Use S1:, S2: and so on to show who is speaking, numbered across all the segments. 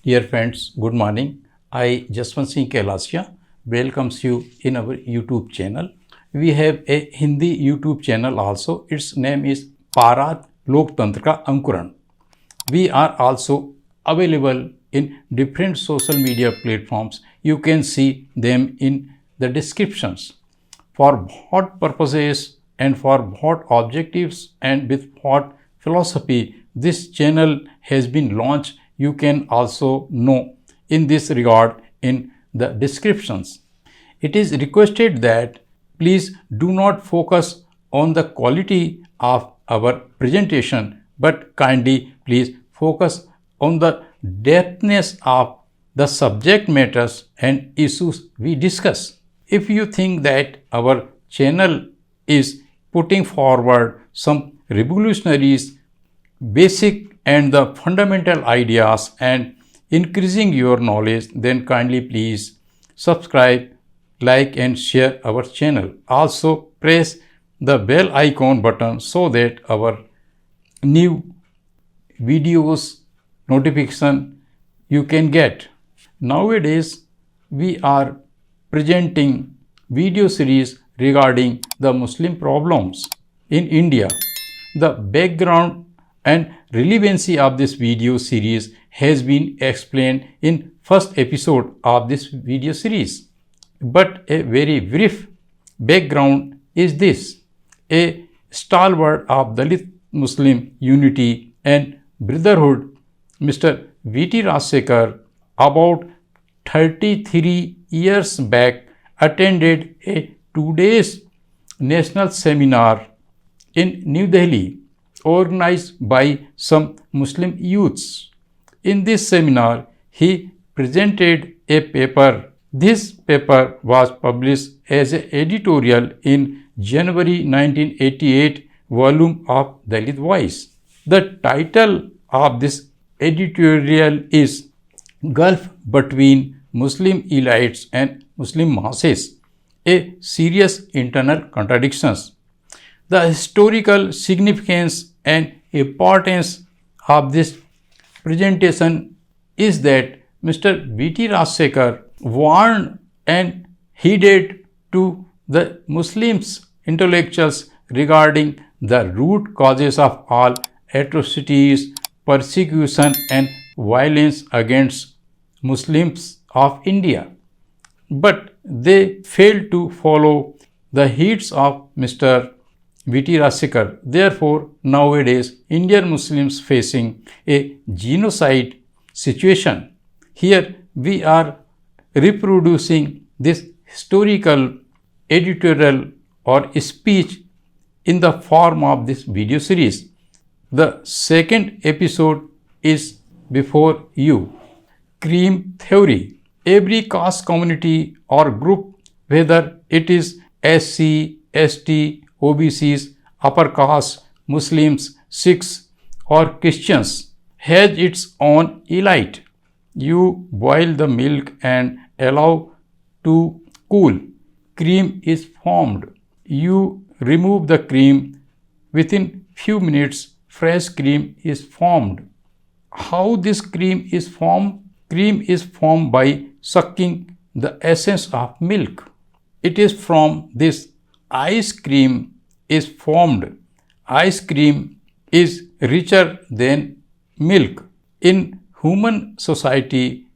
S1: Dear friends, good morning. I Jaswant Singh Kailasia welcomes you in our YouTube channel. We have a Hindi YouTube channel also. Its name is Parat Loktantra Ka Ankuran. We are also available in different social media platforms. You can see them in the descriptions. For what purposes and for what objectives and with what philosophy this channel has been launched, you can also know in this regard in the descriptions. It is requested that please do not focus on the quality of our presentation, but kindly please focus on the depthness of the subject matters and issues we discuss. If you think that our channel is putting forward some revolutionary, basic and the fundamental ideas and increasing your knowledge, then kindly please subscribe, like and share our channel. Also press the bell icon button so that our new videos notification you can get. Nowadays we are presenting video series regarding the Muslim problems in India. The background and relevancy of this video series has been explained in first episode of this video series. But a very brief background is this: a stalwart of Dalit Muslim unity and brotherhood, Mr. V.T. Rajsekhar, about 33 years back attended a 2 days national seminar in New Delhi organized by some Muslim youths. In this seminar, he presented a paper. This paper was published as an editorial in January 1988 volume of Dalit Voice. The title of this editorial is Gulf Between Muslim Elites and Muslim Masses, a serious internal contradictions. The historical significance and importance of this presentation is that Mr. V.T. Rajsekhar warned and heeded to the Muslims intellectuals regarding the root causes of all atrocities, persecution and violence against Muslims of India. But they failed to follow the heeds of Mr. V.T. Rajsekhar. Therefore, nowadays Indian Muslims facing a genocide situation. Here we are reproducing this historical editorial or speech in the form of this video series. The second episode is before you. Cream theory. Every caste community or group, whether it is SC, ST, OBCs, upper caste, Muslims, Sikhs or Christians, has its own elite. You boil the milk and allow to cool. Cream is formed. You remove the cream. Within few minutes, fresh cream is formed. How this cream is formed? Cream is formed by sucking the essence of milk. It is from this ice cream is formed. Ice cream is richer than milk. In human society,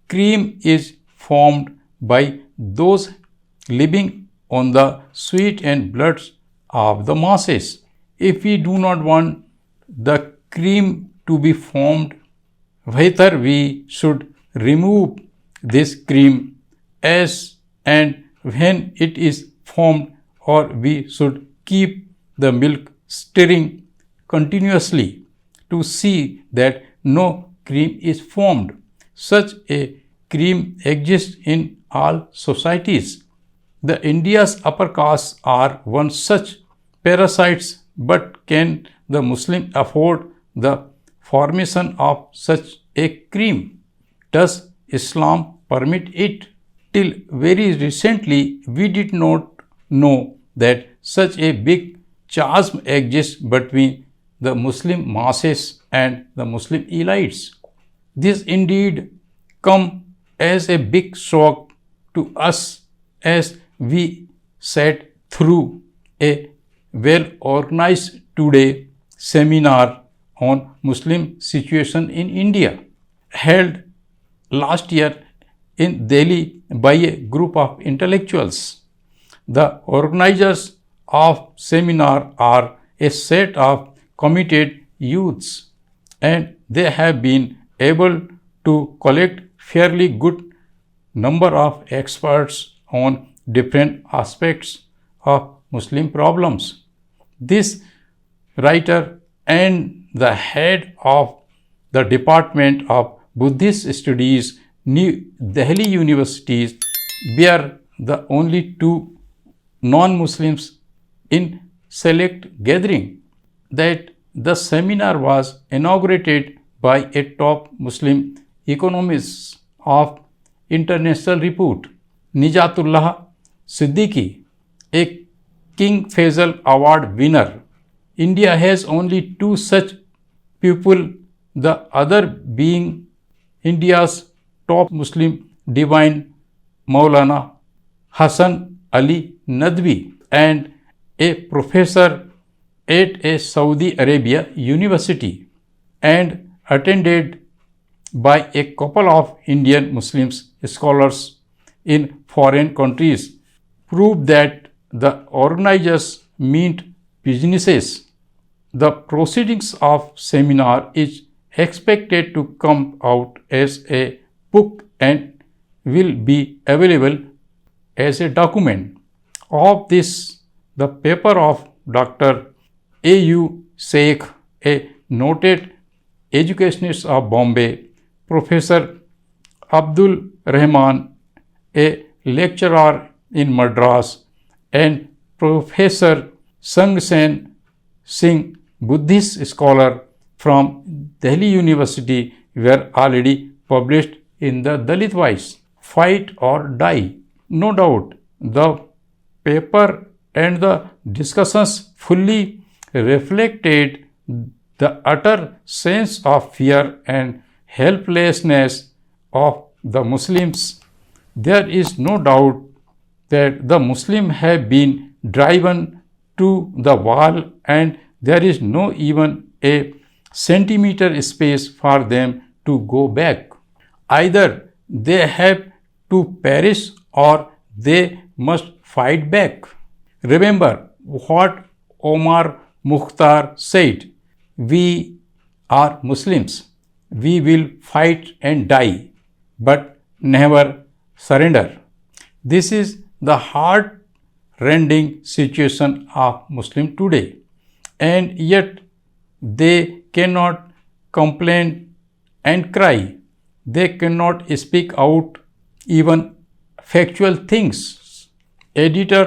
S1: cream is formed by those living on the sweat and blood of the masses. If we do not want the cream to be formed, whether we should remove this cream as and when it is formed, or we should keep the milk stirring continuously to see that no cream is formed. Such a cream exists in all societies. The India's upper castes are one such parasites, but can the Muslim afford the formation of such a cream? Does Islam permit it? Till very recently, we did not know that such a big chasm exists between the Muslim masses and the Muslim elites. This indeed come as a big shock to us as we sat through a well-organized two-day seminar on Muslim situation in India, held last year in Delhi by a group of intellectuals. The organizers of seminar are a set of committed youths, and they have been able to collect fairly good number of experts on different aspects of Muslim problems. This writer and the head of the Department of Buddhist Studies, New Delhi University, were the only two non-Muslims in select gathering. That the seminar was inaugurated by a top Muslim economist of international repute, Nijatullah Siddiqui, a King Faisal Award winner. India has only two such people, the other being India's top Muslim divine Maulana Hassan Ali Nadwi, and a professor at a Saudi Arabia university, and attended by a couple of Indian Muslims scholars in foreign countries, proved that the organizers meant businesses. The proceedings of seminar is expected to come out as a book and will be available as a document. Of this, the paper of Dr. A.U. Sheikh, a noted educationist of Bombay, Professor Abdul Rahman, a lecturer in Madras, and Professor Sangsen Singh, Buddhist scholar from Delhi University, were already published in the Dalit Voice. Fight or Die. No doubt, the paper and the discussions fully reflected the utter sense of fear and helplessness of the Muslims. There is no doubt that the Muslims have been driven to the wall, and there is no even a centimeter space for them to go back. Either they have to perish or they must fight back. Remember what Omar Mukhtar said: "We are Muslims. We will fight and die, but never surrender." This is the heart-rending situation of Muslims today, and yet they cannot complain and cry. They cannot speak out even factual things. Editor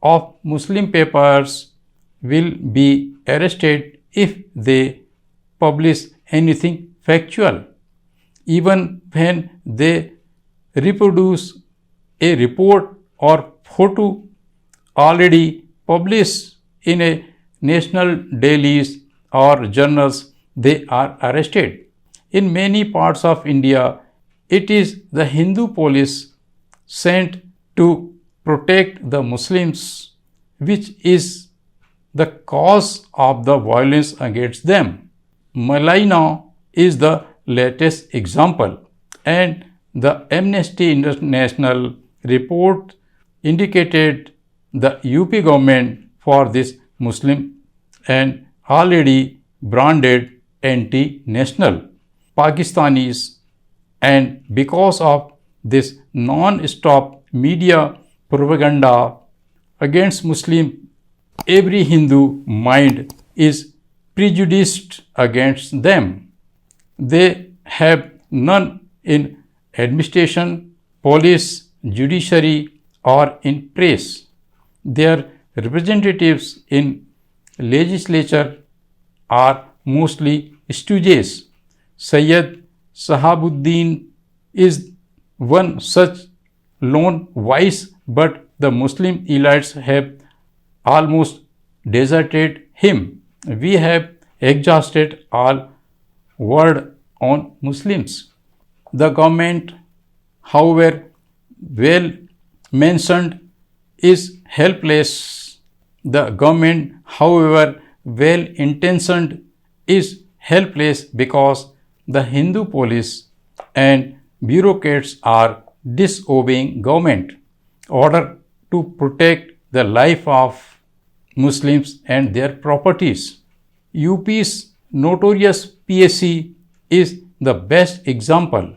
S1: of Muslim papers will be arrested if they publish anything factual, even when they reproduce a report or photo already published in a national dailies or journals. They are arrested. In many parts of India, it is the Hindu police sent to protect the Muslims, which is the cause of the violence against them. Malai is the latest example, and the Amnesty International report indicated the UP government for this Muslim and already branded anti-national Pakistanis, and because of this non-stop media propaganda against Muslim, every Hindu mind is prejudiced against them. They have none in administration, police, judiciary, or in press. Their representatives in legislature are mostly stooges. Sayyid Sahabuddin is one such lone voice, but the Muslim elites have almost deserted him. We have exhausted all word on Muslims. The government, however well mentioned, is helpless. The government, however well intentioned, is helpless because the Hindu police and bureaucrats are disobeying government order to protect the life of Muslims and their properties. UP's notorious PSC is the best example.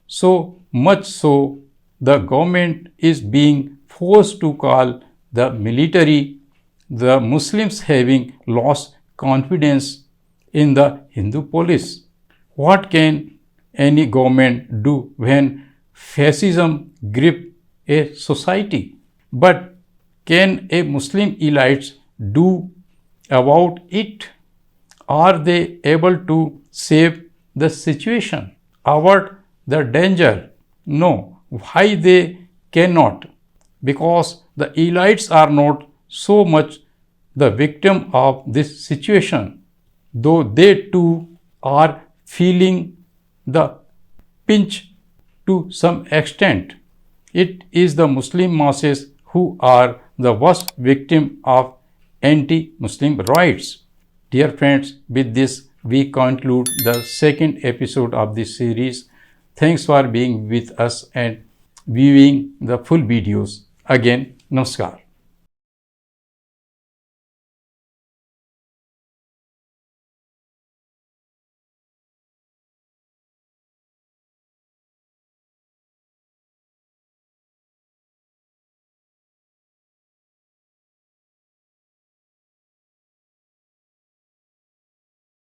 S1: So much so, the government is being forced to call the military, the Muslims having lost confidence in the Hindu police. What can any government do when fascism grips a society? But can a Muslim elites do about it? Are they able to save the situation, avert the danger? No. Why they cannot? Because the elites are not so much the victim of this situation, though they too are feeling the pinch to some extent. It is the Muslim masses who are the worst victim of anti-Muslim riots. Dear friends, with this we conclude the second episode of this series. Thanks for being with us and viewing the full videos. Again, Namaskar.